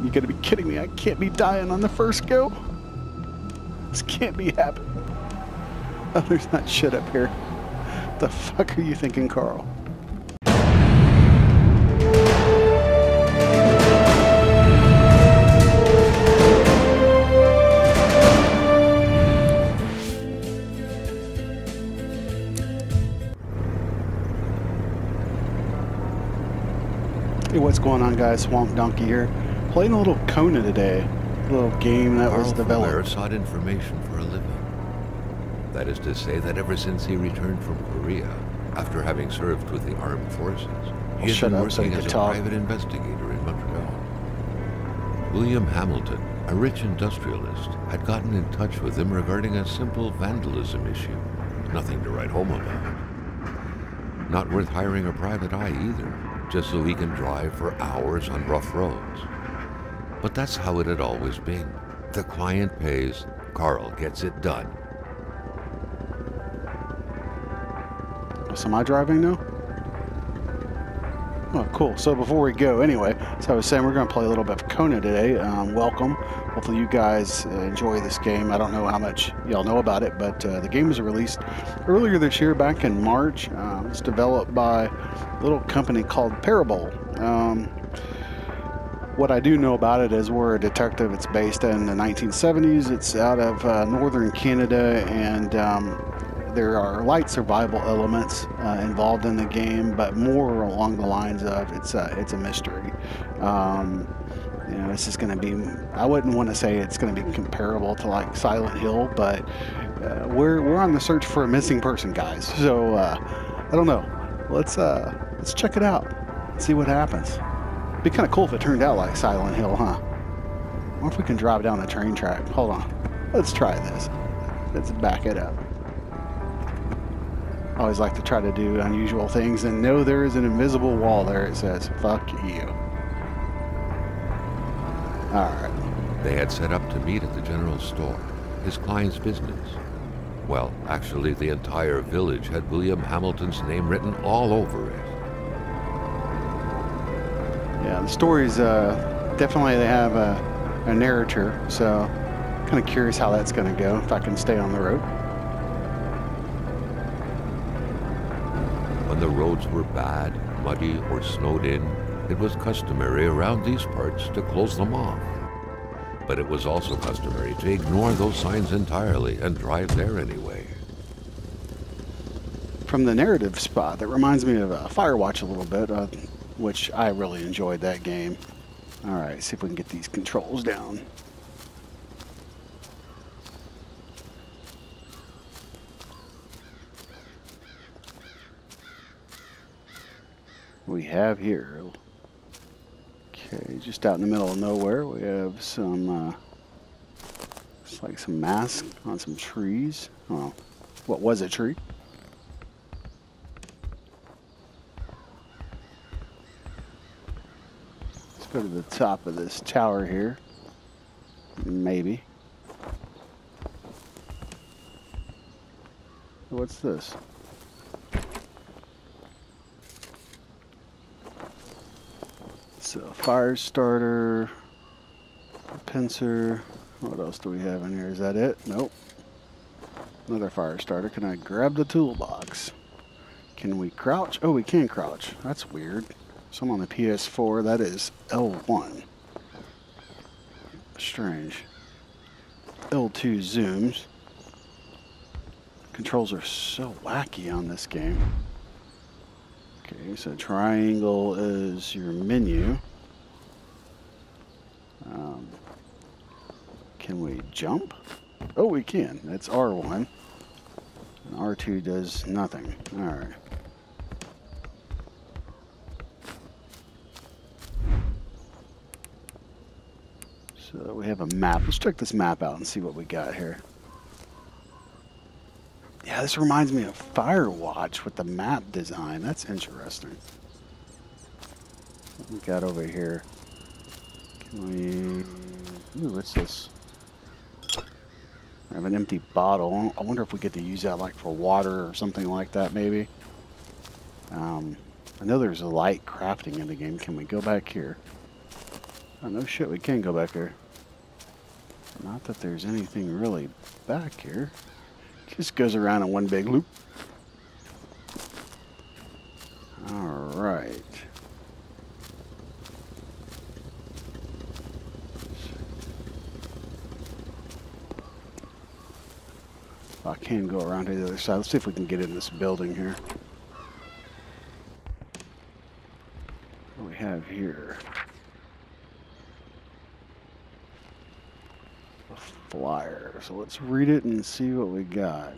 You gotta be kidding me. I can't be dying on the first go. This can't be happening. Oh, there's not shit up here. The fuck are you thinking, Carl? Hey, what's going on, guys? Swamp Donkey here. Playing a little Kona today. A little game that was developed. Sought information for a living. That is to say that ever since he returned from Korea, after having served with the armed forces, he had been working as a private investigator in Montreal. William Hamilton, a rich industrialist, had gotten in touch with him regarding a simple vandalism issue. Nothing to write home about. Not worth hiring a private eye either, just so he can drive for hours on rough roads. But that's how it had always been. The client pays, Carl gets it done. So am I driving now? Oh, cool. So before we go, anyway, so I was saying we're going to play a little bit of Kona today. Welcome. Hopefully you guys enjoy this game. I don't know how much y'all know about it, but the game was released earlier this year, back in March. It's developed by a little company called Parable. What I do know about it is we're a detective. It's based in the 1970s. It's out of northern Canada, and there are light survival elements involved in the game, but more along the lines of it's a mystery. You know, this is going to be, I wouldn't want to say it's going to be comparable to like Silent Hill, but we're on the search for a missing person, guys. So I don't know. Let's check it out. See what happens. It'd be kind of cool if it turned out like Silent Hill, huh? I wonder if we can drive down the train track. Hold on. Let's try this. Let's back it up. I always like to try to do unusual things, and no, there is an invisible wall there. It says, fuck you. Alright. They had set up to meet at the general store, his client's business. Well, actually, the entire village had William Hamilton's name written all over it. Yeah, the stories, definitely they have a narrator, so kind of curious how that's going to go, if I can stay on the road. When the roads were bad, muddy, or snowed in, it was customary around these parts to close them off. But it was also customary to ignore those signs entirely and drive there anyway. From the narrative spot, that reminds me of Firewatch a little bit, which I really enjoyed that game. Alright, see if we can get these controls down. We have here, okay, just out in the middle of nowhere, we have some, it's like some masks on some trees. Oh, what was a tree? Let's go to the top of this tower here. Maybe. What's this? So, fire starter, a pincer. What else do we have in here? Is that it? Nope. Another fire starter. Can I grab the toolbox? Can we crouch? Oh, we can crouch. That's weird. So I'm on the PS4. That is L1. Strange. L2 zooms. Controls are so wacky on this game. Okay, so triangle is your menu. Can we jump? Oh, we can. That's R1. And R2 does nothing. Alright. So we have a map. Let's check this map out and see what we got here. Yeah, this reminds me of Firewatch with the map design. That's interesting. What we got over here? Can we... Ooh, what's this? I have an empty bottle. I wonder if we get to use that like for water or something like that, maybe. I know there's a light crafting in the game. Can we go back here? Oh, no shit, we can go back there. Not that there's anything really back here. Just goes around in one big loop. Alright. I can go around to the other side. Let's see if we can get in this building here. What do we have here? A flyer. So let's read it and see what we got.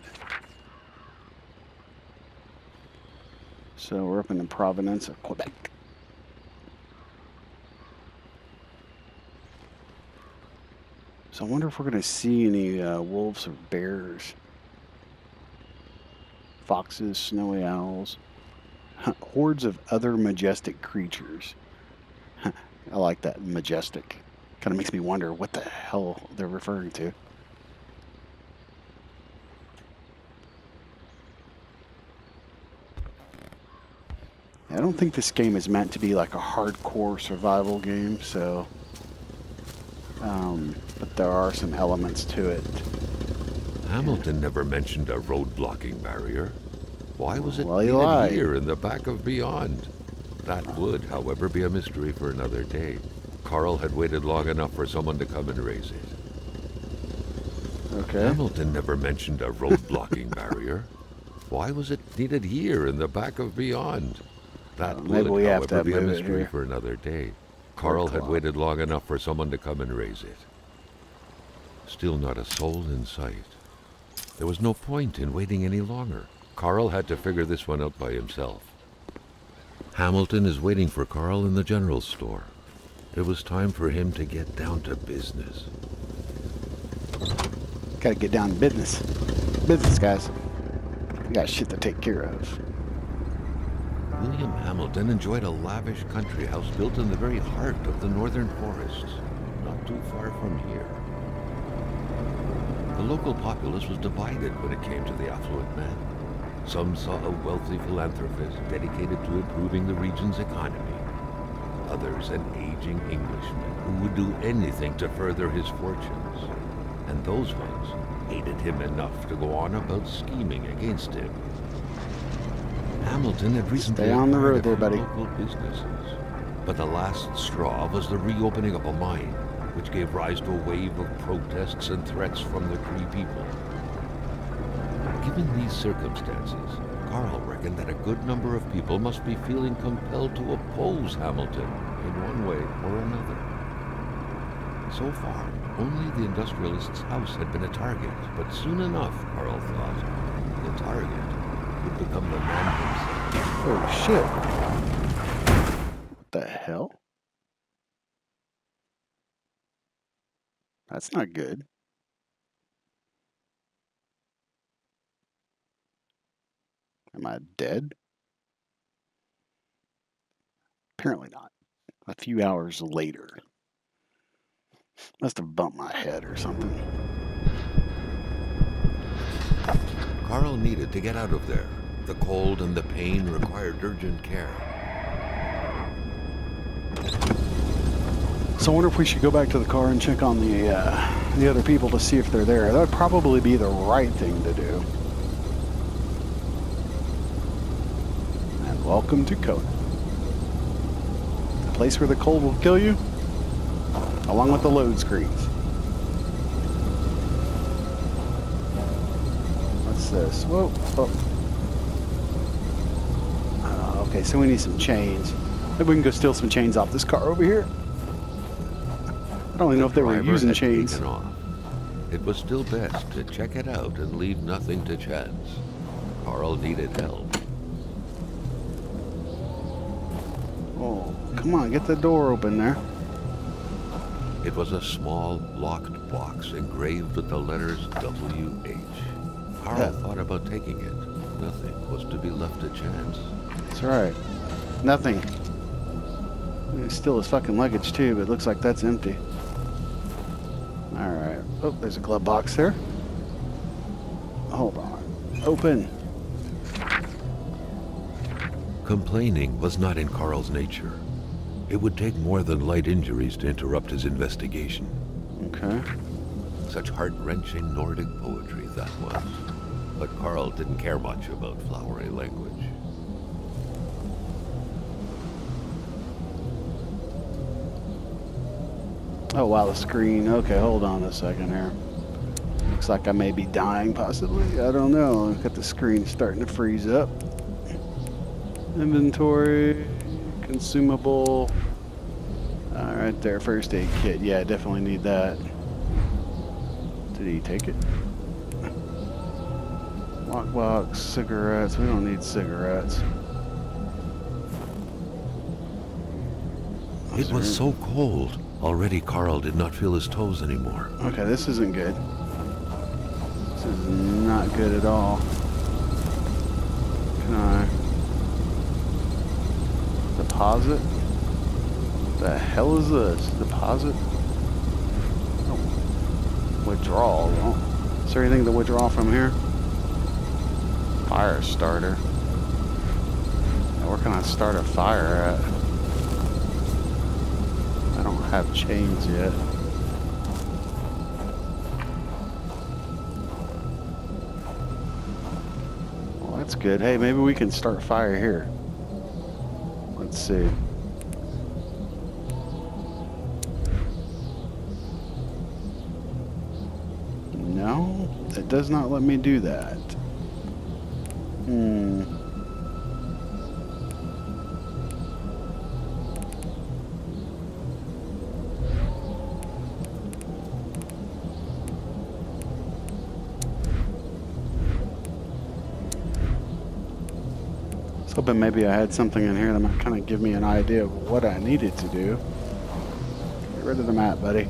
So we're up in the province of Quebec. So I wonder if we're going to see any wolves or bears. Foxes, snowy owls, hordes of other majestic creatures. I like that, majestic. Kind of makes me wonder what the hell they're referring to. I don't think this game is meant to be like a hardcore survival game, so... but there are some elements to it. Hamilton never mentioned a road-blocking barrier. Why was it needed here in the back of Beyond? That would, however, be a mystery for another day. Carl had waited long enough for someone to come and raise it. Okay. Hamilton never mentioned a road-blocking barrier. Why was it needed here in the back of Beyond? That would, however, be a mystery for another day. Carl had waited long enough for someone to come and raise it. Still not a soul in sight. There was no point in waiting any longer. Carl had to figure this one out by himself. Hamilton is waiting for Carl in the general store. It was time for him to get down to business. Gotta get down to business. Business, guys. We got shit to take care of. William Hamilton enjoyed a lavish country house built in the very heart of the northern forests, not too far from here. The local populace was divided when it came to the affluent man. Some saw a wealthy philanthropist dedicated to improving the region's economy. Others an aging Englishman who would do anything to further his fortunes. And those ones hated him enough to go on about scheming against him. Hamilton had recently Stay on the road there, buddy. Local businesses, but the last straw was the reopening of a mine, which gave rise to a wave of protests and threats from the Cree people. Given these circumstances, Carl reckoned that a good number of people must be feeling compelled to oppose Hamilton in one way or another. So far, only the industrialist's house had been a target, but soon enough, Carl thought, the target would become the man himself. Oh shit. What the hell? That's not good. Am I dead? Apparently not. A few hours later. Must have bumped my head or something. Carl needed to get out of there. The cold and the pain required urgent care. So I wonder if we should go back to the car and check on the other people to see if they're there. That would probably be the right thing to do. And welcome to Kona. The place where the cold will kill you, along with the load screens. What's this? Whoa. Oh. Okay, so we need some chains. Maybe we can go steal some chains off this car over here. I don't even know if they were using chains. It was still best to check it out and leave nothing to chance. Carl needed help. Oh, come on, get the door open there. It was a small, locked box engraved with the letters W.H. Carl thought about taking it. Nothing was to be left to chance. That's right. Nothing. Steal his fucking luggage too, but it looks like that's empty. Alright. Oh, there's a glove box there. Hold on. Open. Complaining was not in Carl's nature. It would take more than light injuries to interrupt his investigation. Okay. Such heart-wrenching Nordic poetry that was. But Carl didn't care much about flowery language. Oh wow, the screen. Okay, hold on a second here. Looks like I may be dying, possibly. I don't know. Look at the screen starting to freeze up. Inventory, consumable. Right there, first aid kit. Yeah, I definitely need that. Did he take it? Lockbox, cigarettes. We don't need cigarettes. It was so cold. Already Carl did not feel his toes anymore. Okay, this isn't good. This is not good at all. Can I deposit? The hell is this? Deposit? Oh. Withdrawal. Oh. Is there anything to withdraw from here? Fire starter. Now, where can I start a fire at? I don't have chains yet. Well, that's good. Hey, maybe we can start fire here. Let's see. No, it does not let me do that. I was hoping maybe I had something in here that might kind of give me an idea of what I needed to do. Get rid of the map, buddy.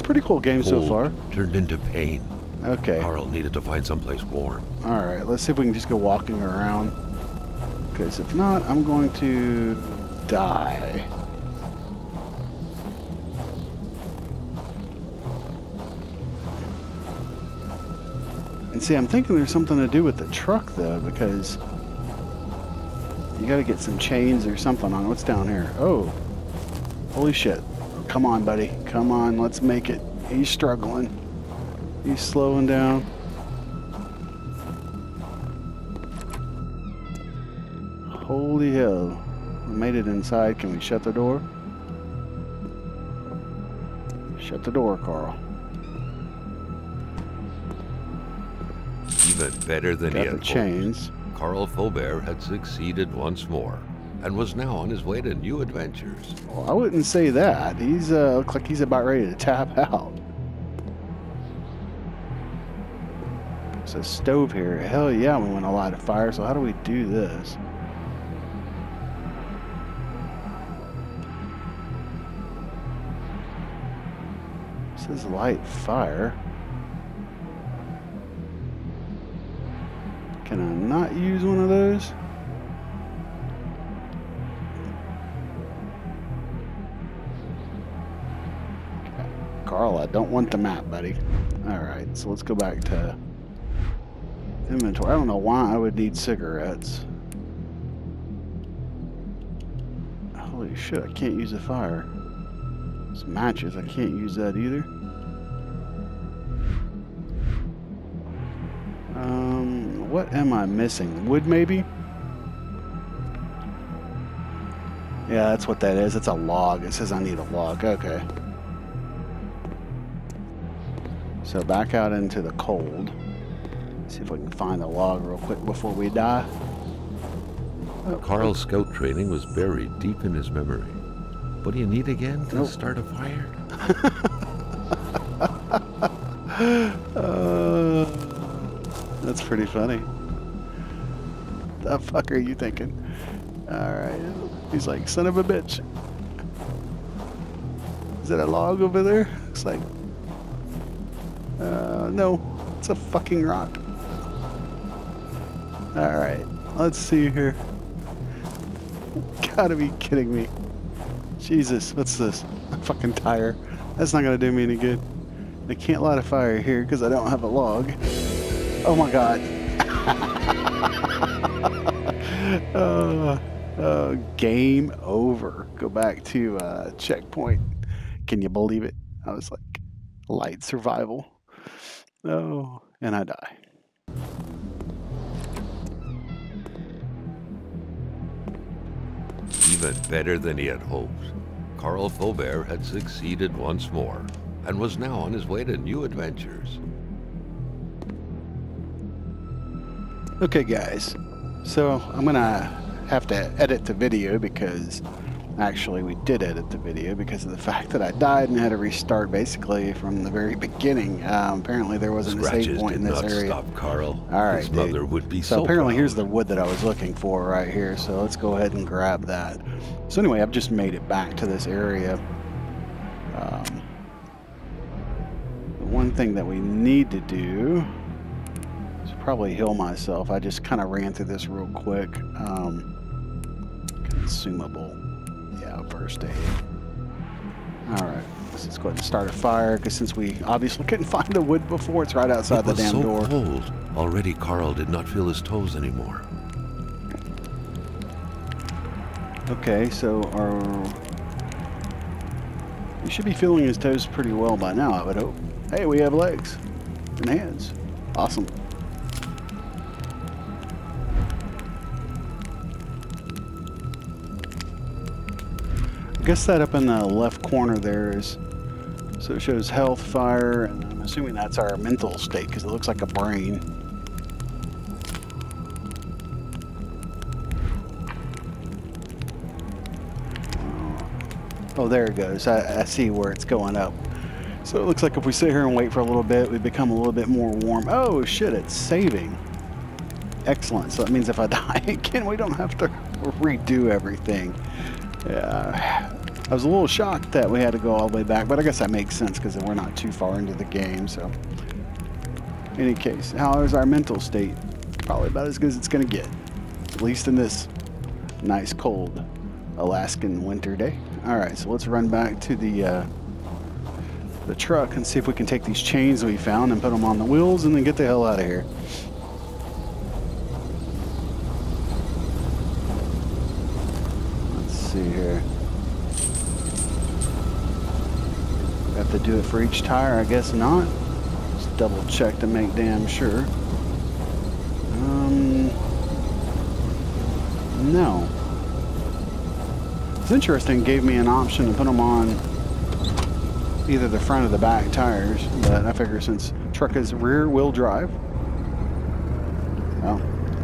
Pretty cool game so far. Turned into pain. Okay. Carl needed to find someplace warm. All right, let's see if we can just go walking around. Because if not, I'm going to die. And see, I'm thinking there's something to do with the truck though, because you got to get some chains or something on it. What's down here? Oh, holy shit. Come on, buddy. Come on, let's make it. He's struggling. He's slowing down. Holy hell. We made it inside. Can we shut the door? Shut the door, Carl. Even better than he had hoped. Chains. Carl Faubert had succeeded once more, and was now on his way to new adventures. Well, I wouldn't say that. He's looks like he's about ready to tap out. There's a stove here. Hell yeah, we want to light a fire. So how do we do this? It says light fire. Can I not use one of those? Carl, I don't want the map, buddy. Alright, so let's go back to inventory. I don't know why I would need cigarettes. Holy shit, I can't use a fire. It's matches, I can't use that either. What am I missing? Wood, maybe? Yeah, that's what that is. It's a log. It says I need a log. Okay. So back out into the cold. See if we can find the log real quick before we die. Oh, Carl's scout training was buried deep in his memory. What do you need again to start a fire? That's pretty funny. The fuck are you thinking? Alright. He's like, son of a bitch. Is that a log over there? Looks like... no. It's a fucking rock. Alright. Let's see here. Gotta be kidding me. Jesus, what's this? A fucking tire. That's not gonna do me any good. I can't light a fire here because I don't have a log. Oh my god. Game over. Go back to checkpoint. Can you believe it? I was like, light survival. Oh, and I die. Even better than he had hoped, Carl Faubert had succeeded once more and was now on his way to new adventures. Okay, guys. So I'm gonna have to edit the video because actually we did edit the video because of the fact that I died and had to restart basically from the very beginning. Apparently there wasn't a save point in this area. Stop Carl. All right, his mother would be so apparently here's the wood that I was looking for right here. So let's go ahead and grab that. So anyway, I've just made it back to this area. The one thing that we need to do is probably heal myself. I just kind of ran through this real quick. Consumable. Yeah, first aid. Alright, let's go ahead and start a fire, because since we obviously couldn't find the wood before, it's right outside the damn door. It was so cold. Already Carl did not feel his toes anymore. Okay, so he should be feeling his toes pretty well by now, I would hope. Hey, we have legs and hands. Awesome. I guess that up in the left corner there is, so it shows health, fire, and I'm assuming that's our mental state because it looks like a brain. Oh, there it goes. I see where it's going up. So it looks like if we sit here and wait for a little bit, we become a little bit more warm. Oh shit, it's saving. Excellent. So that means if I die again, we don't have to redo everything. Yeah, I was a little shocked that we had to go all the way back, but I guess that makes sense because we're not too far into the game. So, in any case, how is our mental state? Probably about as good as it's going to get, at least in this nice, cold Alaskan winter day. All right, so let's run back to the truck and see if we can take these chains we found and put them on the wheels and then get the hell out of here. See here. Have to do it for each tire? I guess not. Just double check to make damn sure. No. It's interesting, gave me an option to put them on either the front or the back tires, but I figure since truck is rear wheel drive, well,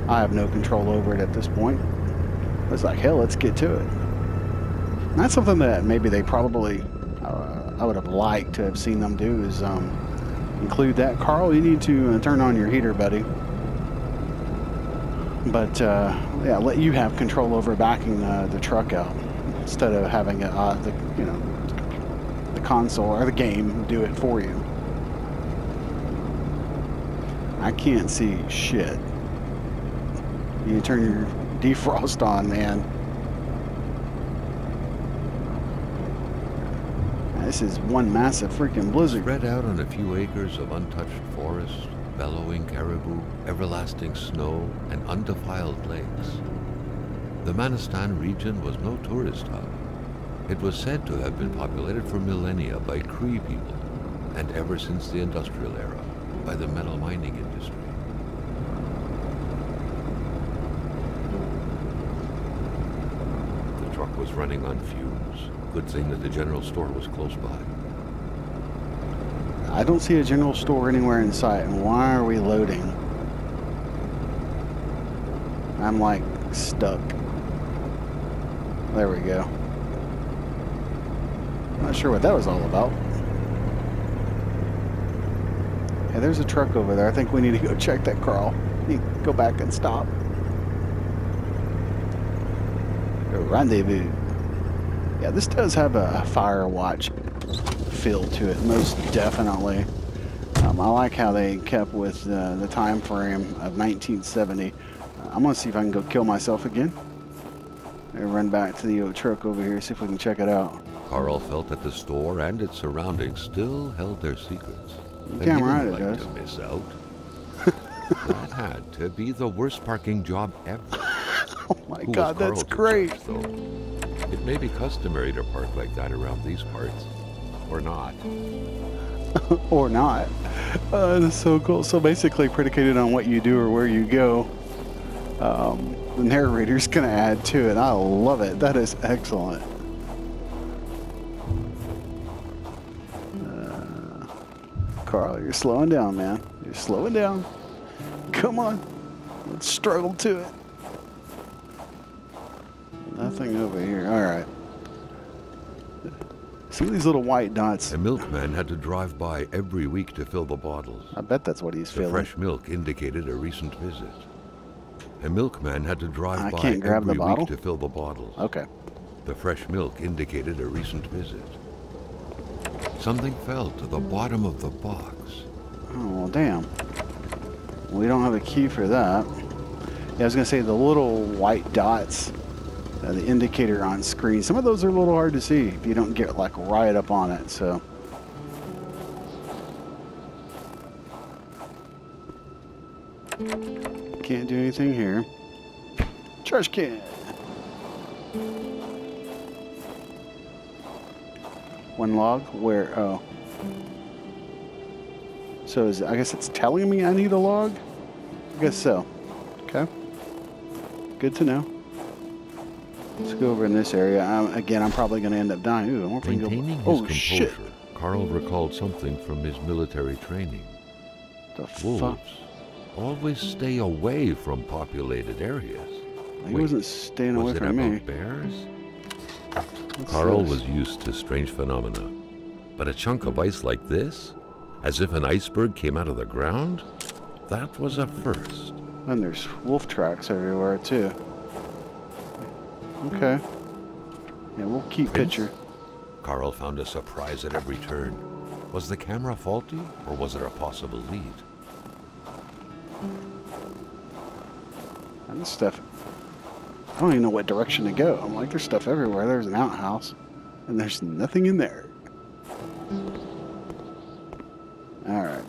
I have no control over it at this point. It's like, hell, let's get to it. That's something that maybe they probably, I would have liked to have seen them do is include that. Carl, you need to turn on your heater, buddy. But yeah, let you have control over backing the truck out instead of having the console or the game do it for you. I can't see shit. You turn your defrost on, man. This is one massive freaking blizzard. Spread out on a few acres of untouched forest, bellowing caribou, everlasting snow, and undefiled lakes. The Manistan region was no tourist hub. It was said to have been populated for millennia by Cree people, and ever since the industrial era, by the metal mining industry. The truck was running on fumes. Good thing that the general store was close by. I don't see a general store anywhere in sight, and why are we loading? I'm like stuck. There we go. Not sure what that was all about. Hey, there's a truck over there. I think we need to go check that, Carl. Need to go back and stop. Rendezvous. Yeah, this does have a fire watch feel to it, most definitely. I like how they kept with the time frame of 1970. I'm gonna see if I can go kill myself again. And run back to the old truck over here, see if we can check it out. Carl felt that the store and its surroundings still held their secrets. Damn right it like does. To miss out. That had to be the worst parking job ever. Oh my God, that's great. Judge, though. It may be customary to park like that around these parts, or not. Or not. That's so cool. So basically predicated on what you do or where you go, the narrator's going to add to it. I love it. That is excellent. Carl, you're slowing down, man. You're slowing down. Come on. Let's struggle to it. Nothing over here. All right. Some of these little white dots. A milkman had to drive by every week to fill the bottles. I bet that's what he's filling. The fresh milk indicated a recent visit. A milkman had to drive by every week to fill the bottles. Okay. The fresh milk indicated a recent visit. Something fell to the bottom of the box. Oh, well, damn. We don't have a key for that. Yeah, I was going to say the little white dots, the indicator on screen, some of those are a little hard to see if you don't get like right up on it, so. Can't do anything here. Trash can. One log? Where? Oh. So I guess it's telling me I need a log? I guess so. Okay. Good to know. Let's go over in this area. Again, I'm probably going to end up dying. Ooh, I wonder if we can Maintaining his composure, shit. Carl recalled something from his military training. The fuck? Wolves always stay away from populated areas. He wasn't staying away from me. Was it about bears? What's Carl this? was used to strange phenomena. But a chunk of ice like this, as if an iceberg came out of the ground, that was a first. And there's wolf tracks everywhere, too. Okay. Yeah, we'll keep picture. Carl found a surprise at every turn. Was the camera faulty, or was it a possible lead? And this stuff, I don't even know what direction to go. I'm like, there's stuff everywhere. There's an outhouse, and there's nothing in there. All right.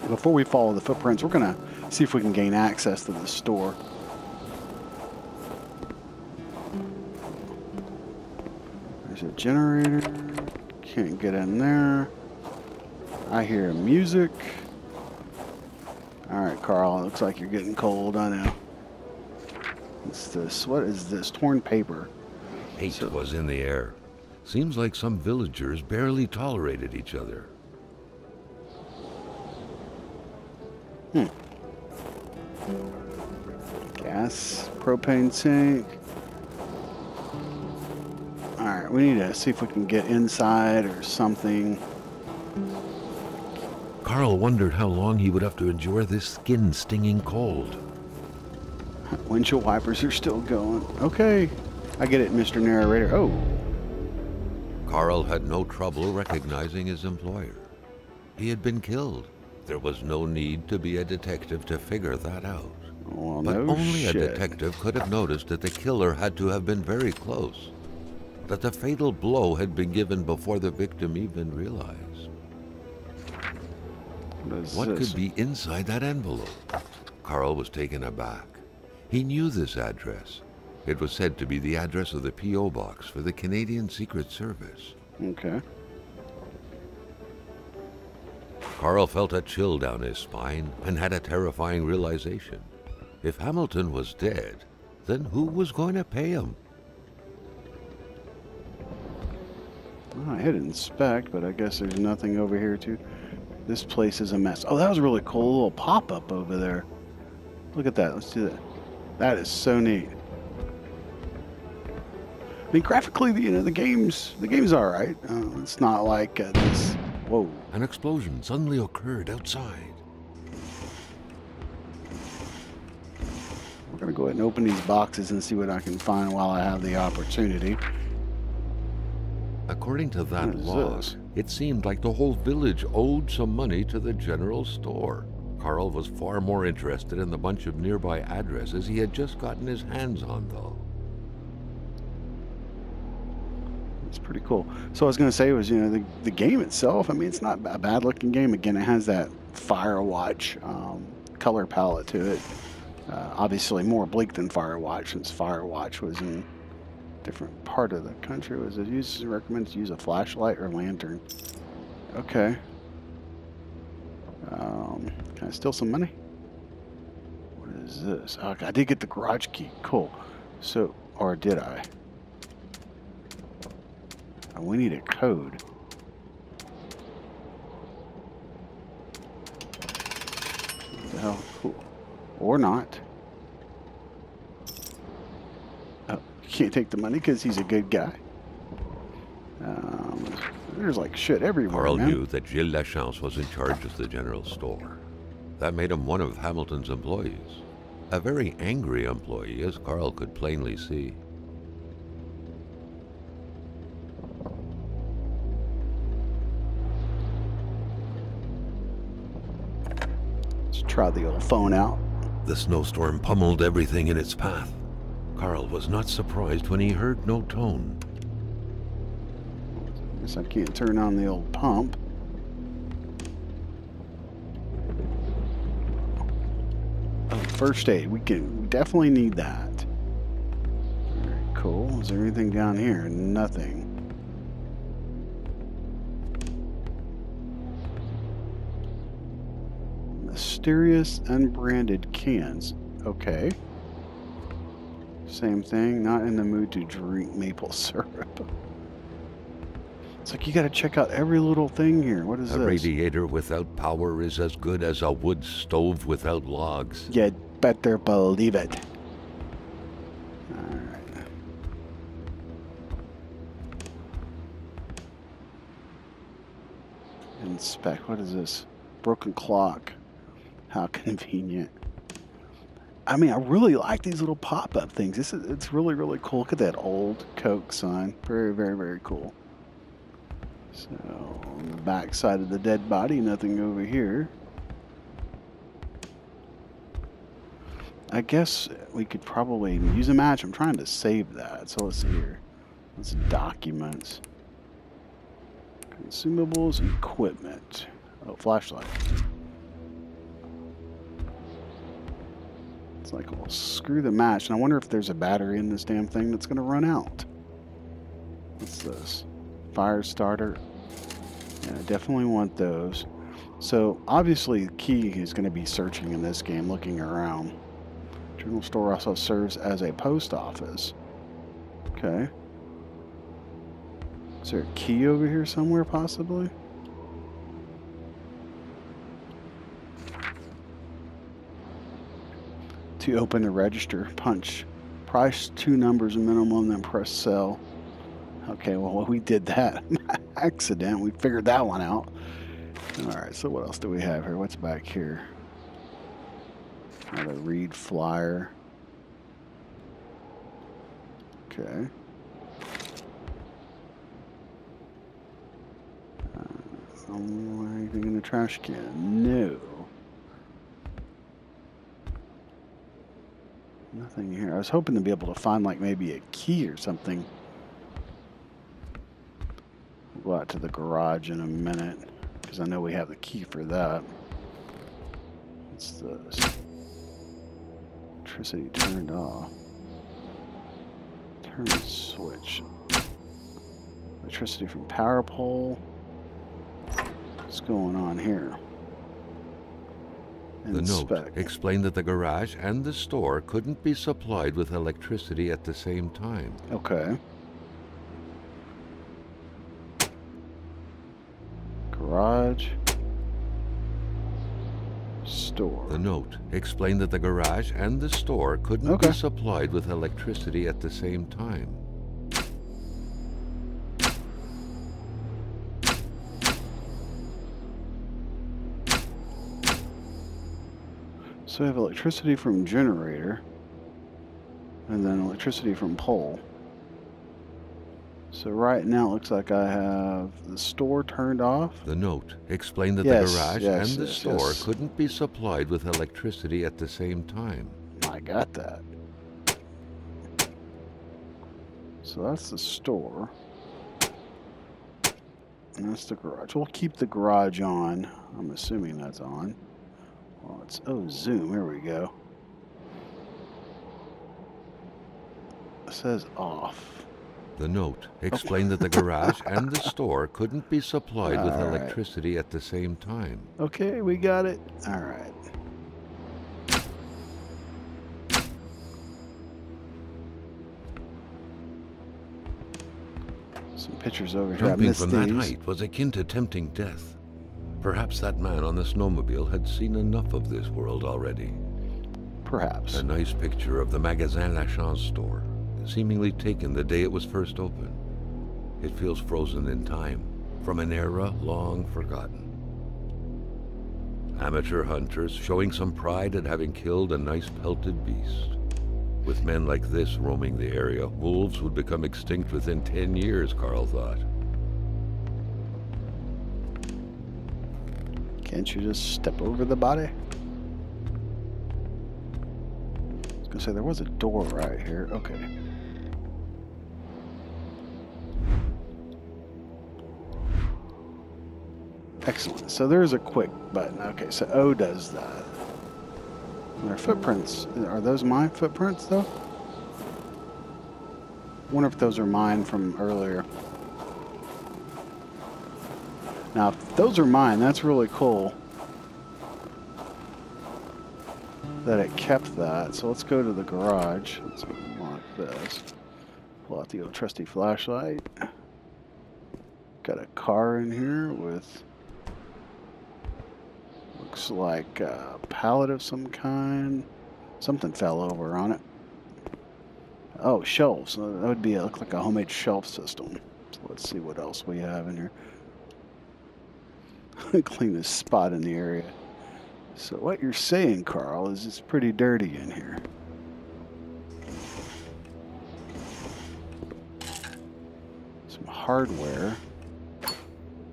Before we follow the footprints, we're going to see if we can gain access to the store. There's a generator. Can't get in there. I hear music. All right, Carl, it looks like you're getting cold. I know. What's this? What is this? Torn paper. Hate was in the air. Seems like some villagers barely tolerated each other. Gas, propane tank. All right, we need to see if we can get inside or something. Carl wondered how long he would have to endure this skin-stinging cold. Windshield wipers are still going. Okay, I get it, Mr. Narrator. Oh. Carl had no trouble recognizing his employer. He had been killed. There was no need to be a detective to figure that out. Well, but no only shit. a detective could have noticed that the killer had to have been very close, that the fatal blow had been given before the victim even realized. What could be inside that envelope? Carl was taken aback. He knew this address. It was said to be the address of the P.O. box for the Canadian Secret Service. Okay. Carl felt a chill down his spine and had a terrifying realization. If Hamilton was dead, then who was going to pay him? Well, I hit inspect, but I guess there's nothing over here too. This place is a mess. Oh, that was really cool. A little pop-up over there. Look at that. Let's do that. That is so neat. I mean, graphically, the game's all right. It's not like this. Whoa. An explosion suddenly occurred outside. We're going to go ahead and open these boxes and see what I can find while I have the opportunity. According to that log, it seemed like the whole village owed some money to the general store. Carl was far more interested in the bunch of nearby addresses he had just gotten his hands on, though. It's pretty cool. So I was going to say was, the game itself, I mean, it's not a bad looking game. Again, it has that Firewatch color palette to it. Obviously more bleak than Firewatch, since Firewatch was in a different part of the country. Was it recommended to use a flashlight or lantern? Okay. Can I steal some money? What is this? Oh, I did get the garage key. Cool. So, or did I? Oh, we need a code. What the hell? Cool. Or not. Oh, you can't take the money because he's a good guy. There's like shit everywhere, Carl man. knew that Gilles Lachance was in charge of the general store. That made him one of Hamilton's employees. A very angry employee, as Carl could plainly see. Let's try the old phone out. The snowstorm pummeled everything in its path. Carl was not surprised when he heard no tone. Guess I can't turn on the old pump. Oh, first aid. We definitely need that. Alright, cool. Is there anything down here? Nothing. Mysterious unbranded cans. Okay. Same thing. Not in the mood to drink maple syrup. It's like you gotta check out every little thing here. What is this? A radiator without power is as good as a wood stove without logs. You better believe it. Alright. Inspect. What is this? Broken clock. How convenient. I mean, I really like these little pop-up things. It's really, really cool. Look at that old Coke sign. Very, very, very cool. So, on the back side of the dead body, nothing over here. I guess we could probably use a match. I'm trying to save that. So let's see here. Let's documents. Consumables, equipment. Oh, flashlight. It's like, well, screw the match. And I wonder if there's a battery in this damn thing that's going to run out. What's this? Fire starter. Yeah, I definitely want those. So obviously the key is going to be searching in this game, looking around. General store also serves as a post office. Okay. Is there a key over here somewhere possibly? To open the register, punch price 2 numbers minimum, then press sell. Okay, well, we did that. Accident. We figured that one out. Alright, so what else do we have here? What's back here? Another read flyer. Okay. Anything in the trash can? No. Nothing here. I was hoping to be able to find like maybe a key or something. We'll go out to the garage in a minute because I know we have the key for that. What's this? Electricity turned off. Turn switch. Electricity from power pole. What's going on here? The note explained that the garage and the store couldn't be supplied with electricity at the same time. Okay. Garage. Store. The note explained that the garage and the store couldn't be supplied with electricity at the same time. So we have electricity from generator, and then electricity from pole. So right now it looks like I have the store turned off. The note explained that the garage and the store couldn't be supplied with electricity at the same time. I got that. So that's the store. And that's the garage. We'll keep the garage on. I'm assuming that's on. Well, it's, oh, zoom. Here we go. says off. The note explained that the garage and the store couldn't be supplied with electricity at the same time. Okay, we got it. All right. Some pictures over here. Jumping from that height was akin to tempting death. Perhaps that man on the snowmobile had seen enough of this world already. Perhaps. A nice picture of the Magasin Lachance store, seemingly taken the day it was first opened. It feels frozen in time, from an era long forgotten. Amateur hunters showing some pride at having killed a nice pelted beast. With men like this roaming the area, wolves would become extinct within 10 years, Carl thought. Can't you just step over the body? I was gonna say there was a door right here. Okay. Excellent. So there's a quick button. Okay, so O does that. And their footprints. Are those my footprints, though? I wonder if those are mine from earlier. Now, if those are mine, that's really cool that it kept that. So let's go to the garage. Let's unlock this. Pull out the old trusty flashlight. Got a car in here with... looks like a pallet of some kind. Something fell over on it. Oh, shelves. That would be look like a homemade shelf system. So let's see what else we have in here. Clean this spot in the area. So what you're saying, Carl, is it's pretty dirty in here. Some hardware.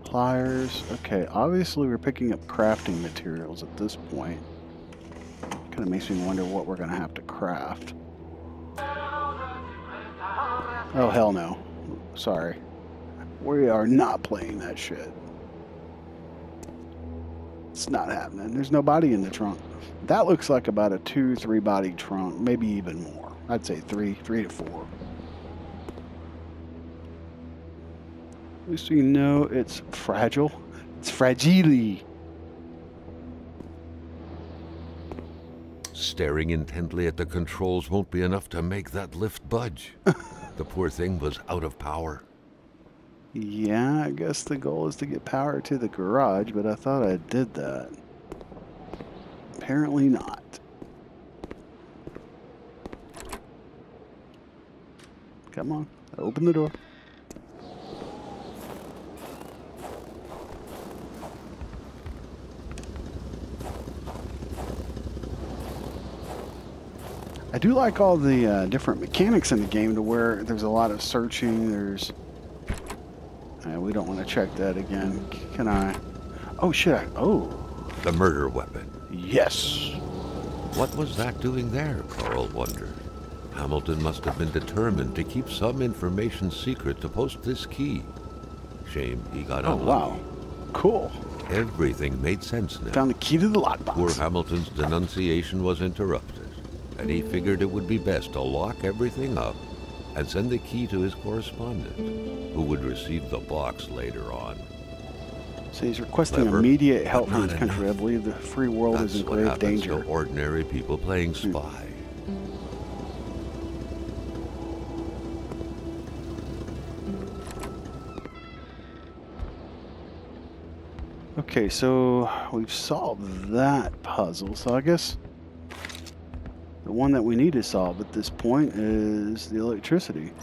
Pliers. Okay, obviously we're picking up crafting materials at this point. Kind of makes me wonder what we're going to have to craft. Oh, hell no. Sorry. We are not playing that shit. It's not happening. There's no body in the trunk. That looks like about a 2-3 body trunk, maybe even more. I'd say 3 to 4. At least we know it's fragile. It's fragile. Staring intently at the controls won't be enough to make that lift budge. The poor thing was out of power. Yeah, I guess the goal is to get power to the garage, but I thought I did that. Apparently not. Come on, open the door. I do like all the different mechanics in the game to where there's a lot of searching. There's... we don't want to check that again. Can I? Oh, shit. Oh. The murder weapon. Yes. What was that doing there, Carl wondered. Hamilton must have been determined to keep some information secret to post this key. Shame he got unlucky. Wow. Cool. Everything made sense now. Found the key to the lockbox. Poor Hamilton's denunciation was interrupted, and he figured it would be best to lock everything up and send the key to his correspondent, who would receive the box later on. So he's requesting immediate help from his country. I believe the free world That's is in grave danger. What happens to ordinary people playing spy. Okay, so we've solved that puzzle. So I guess the one that we need to solve at this point is the electricity.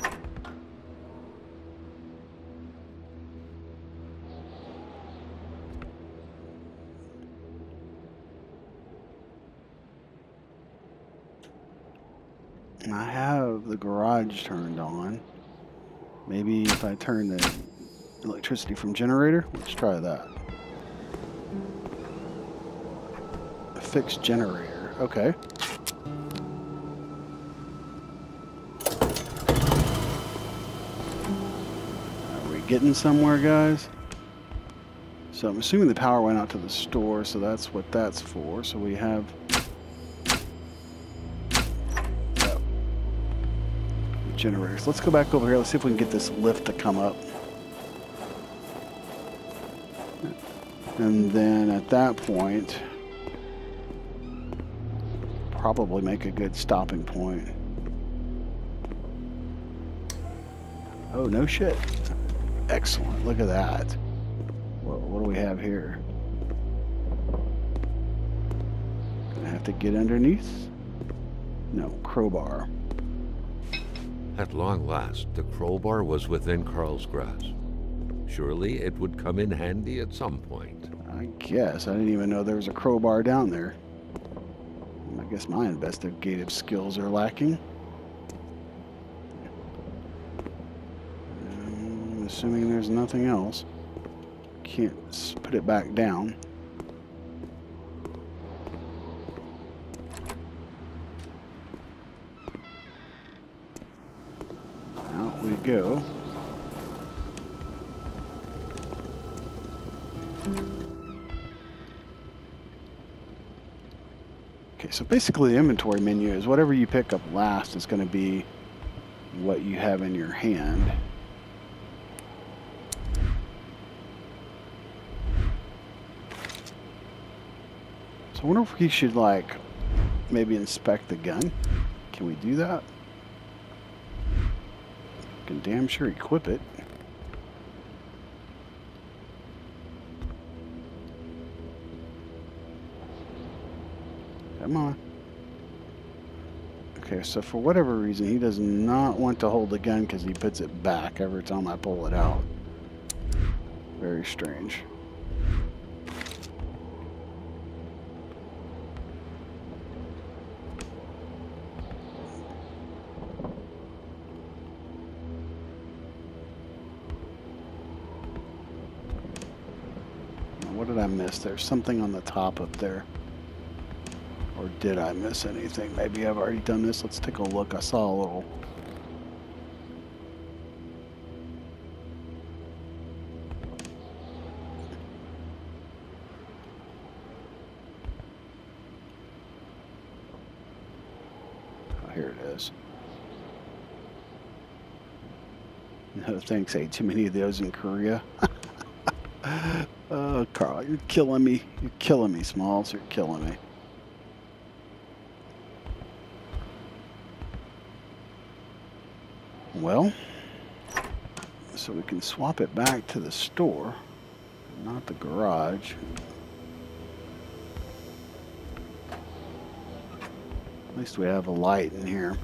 I have the garage turned on. Maybe if I turn the electricity from generator, let's try that. A fixed generator, okay. Are we getting somewhere, guys? So I'm assuming the power went out to the store, so that's what that's for. So we have generators. Let's go back over here. Let's see if we can get this lift to come up. And then at that point, probably make a good stopping point. Oh, no shit. Excellent. Look at that. What do we have here? Gonna have to get underneath? No, crowbar. At long last, the crowbar was within Carl's grasp. Surely it would come in handy at some point. I guess. I didn't even know there was a crowbar down there. I guess my investigative skills are lacking. I'm assuming there's nothing else. Can't put it back down. Out we go. Okay, so basically the inventory menu is whatever you pick up last is going to be what you have in your hand. So I wonder if we should, like, maybe inspect the gun. Can we do that? Can damn sure equip it. Come on. Okay, so for whatever reason, he does not want to hold the gun because he puts it back every time I pull it out. Very strange. What did I miss? There's something on the top up there. Or did I miss anything? Maybe I've already done this. Let's take a look. I saw a little... Oh, here it is. No thanks, ate too many of those in Korea. Oh, Carl, you're killing me. You're killing me, Smalls. You're killing me. Well, so we can swap it back to the store, not the garage. At least we have a light in here.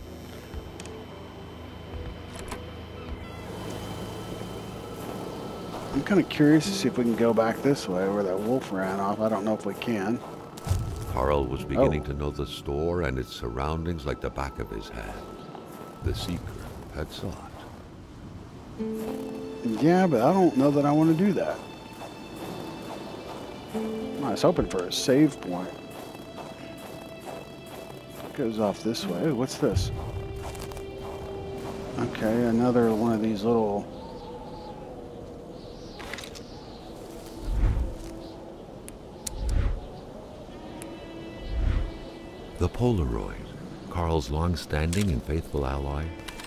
I'm kind of curious to see if we can go back this way where that wolf ran off. I don't know if we can. Carl was beginning to know the store and its surroundings like the back of his hand. The seeker had sought. Yeah, but I don't know that I want to do that. I was hoping for a save point. It goes off this way. Ooh, what's this? Okay, another one of these little... The Polaroid, Carl's long-standing and faithful ally,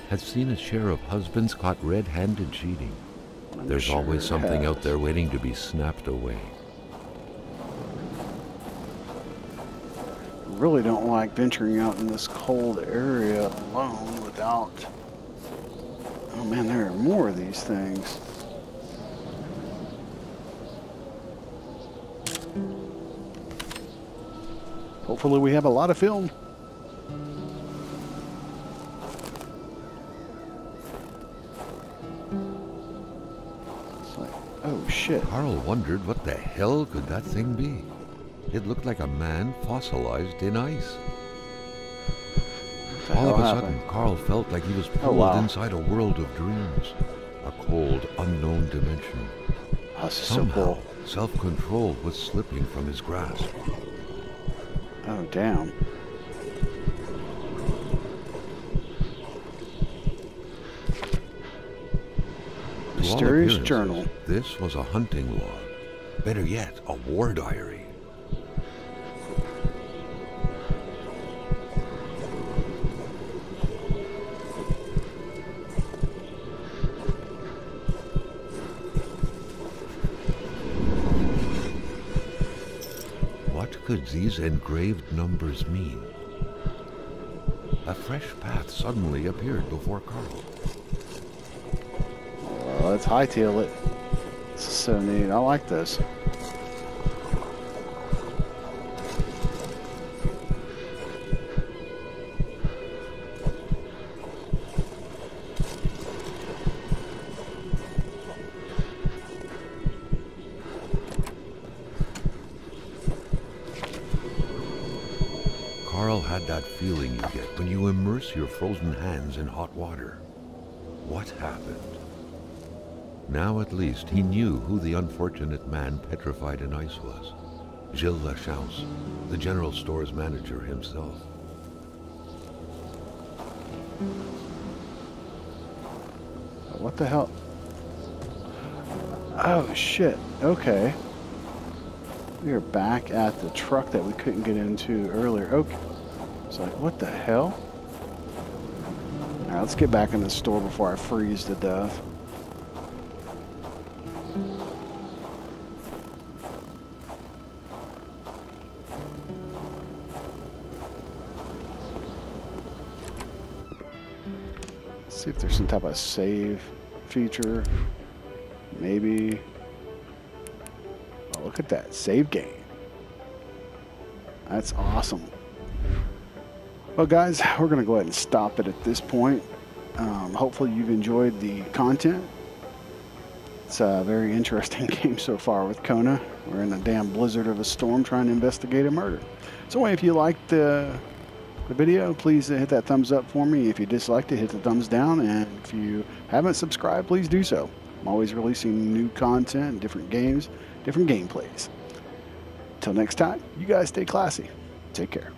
had seen a share of husbands caught red-handed cheating. There's always something out there waiting to be snapped away. Really don't like venturing out in this cold area alone without... Oh man, there are more of these things. Hopefully we have a lot of film. It's like, oh shit. Carl wondered what the hell could that thing be. It looked like a man fossilized in ice. All of a sudden, Carl felt like he was pulled inside a world of dreams. A cold, unknown dimension. That's Somehow, so cool. Self-control was slipping from his grasp. Oh, damn. Mysterious journal. This was a hunting log. Better yet, a war diary. could these engraved numbers mean? A fresh path suddenly appeared before Carl. Well, let's hightail it. This is so neat. I like this. Carl had that feeling you get when you immerse your frozen hands in hot water. What happened? Now at least he knew who the unfortunate man petrified in ice was. Gilles Lachance, the general store's manager himself. What the hell? Oh shit, okay. We are back at the truck that we couldn't get into earlier. Okay. It's like, what the hell? Alright, let's get back in the store before I freeze to death. Let's see if there's some type of save feature. Maybe. Oh, look at that. Save game. That's awesome. Well, guys, we're going to go ahead and stop it at this point. Hopefully you've enjoyed the content. It's a very interesting game so far with Kona. We're in a damn blizzard of a storm trying to investigate a murder. So if you liked the video, please hit that thumbs up for me. If you disliked it, hit the thumbs down. And if you haven't subscribed, please do so. I'm always releasing new content, different games, different gameplays. Till next time, you guys stay classy. Take care.